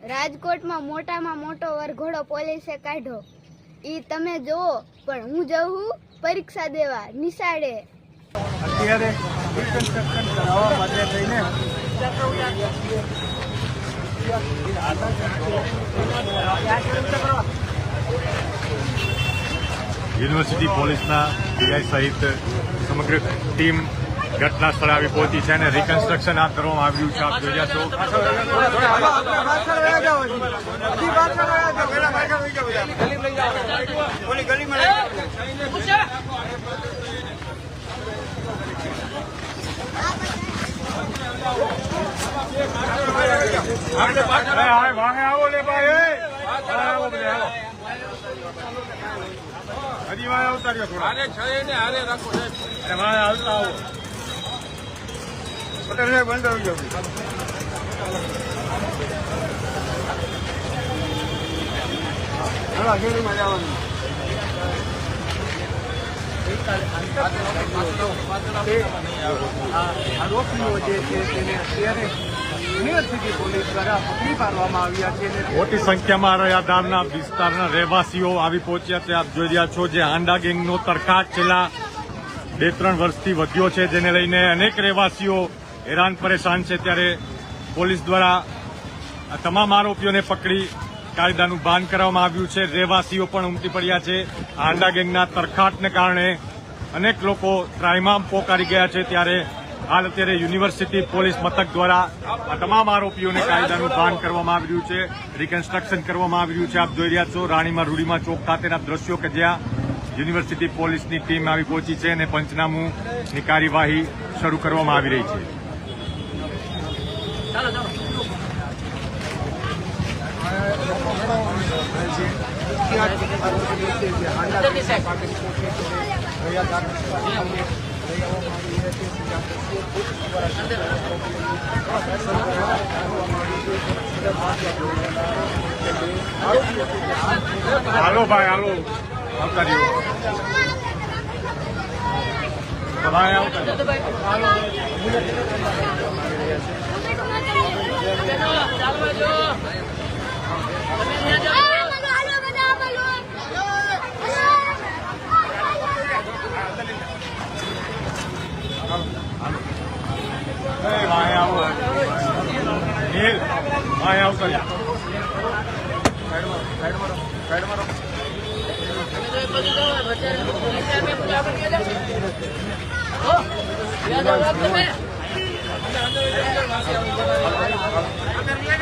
રાજકોટમાં મોટામાં મોટો વરઘોડો પોલીસે કાઢ્યો. ઈ તમે જોવો, પણ હું જઉં પરીક્ષા દેવા નિશાળે. અત્યારે રિકન્સ્ટ્રક્શન કરાવવા માટે થઈને યુનિવર્સિટી પોલીસના પીઆઈ સહિત સમગ્ર ટીમ ઘટના સ્થળે આવી પહોંચી છે અને રિકન્સ્ટ્રક્શન હાથ કરવામાં આવ્યું છે. આપ જોઈ રહ્યા છો. આવો લે ભાઈ, હજી વાય આવતા રહ્યો થોડા. હારે રાખો સાહેબ, વાય આવતા આવો. પટેલ સાહેબ બંધ આવી જાવ. શેરીમાં જવાનું. આરોપીઓ જે છે તેને અત્યારે યુનિવર્સિટી પોલીસ દ્વારા પકડી પાડવામાં આવ્યા છે. મોટી સંખ્યામાં રયાદારના વિસ્તારના રહેવાસીઓ આવી પહોંચ્યા છે. આપ જોઈ રહ્યા છો જે હાંડા ગેંગનો તરખાટ છેલ્લા 2-3 વર્ષથી વધ્યો છે, જેને લઈને અનેક રહેવાસીઓ હેરાન પરેશાન છે. ત્યારે પોલીસ દ્વારા આ તમામ આરોપીઓને પકડી કાયદાનું ભાન કરવામાં આવ્યું છે. રહેવાસીઓ પણ ઉમટી પડ્યા છે. હાંડા ગેંગના તરખાટને કારણે અનેક લોકો ત્રાહિમામ પોકારી ગયા છે. ત્યારે હાલ અત્યારે યુનિવર્સિટી પોલીસ મથક દ્વારા આ તમામ આરોપીઓને કાયદાનું ભાન કરવામાં આવી રહ્યું છે, રિકન્સ્ટ્રક્શન કરવામાં આવી રહ્યું છે. આપ જોઈ રહ્યા છો રાણીમાં રૂડીમાં ચોક ખાતેના દ્રશ્યો કે જ્યાં યુનિવર્સિટી પોલીસની ટીમ આવી પહોંચી છે અને પંચનામુની કાર્યવાહી શરૂ કરવામાં આવી રહી છે. હાલો ભાઈ, હાલો આવતા રહ્યો. ભાઈ આવતા ભાઈ આવો ભાઈ આવતા રહ્યા.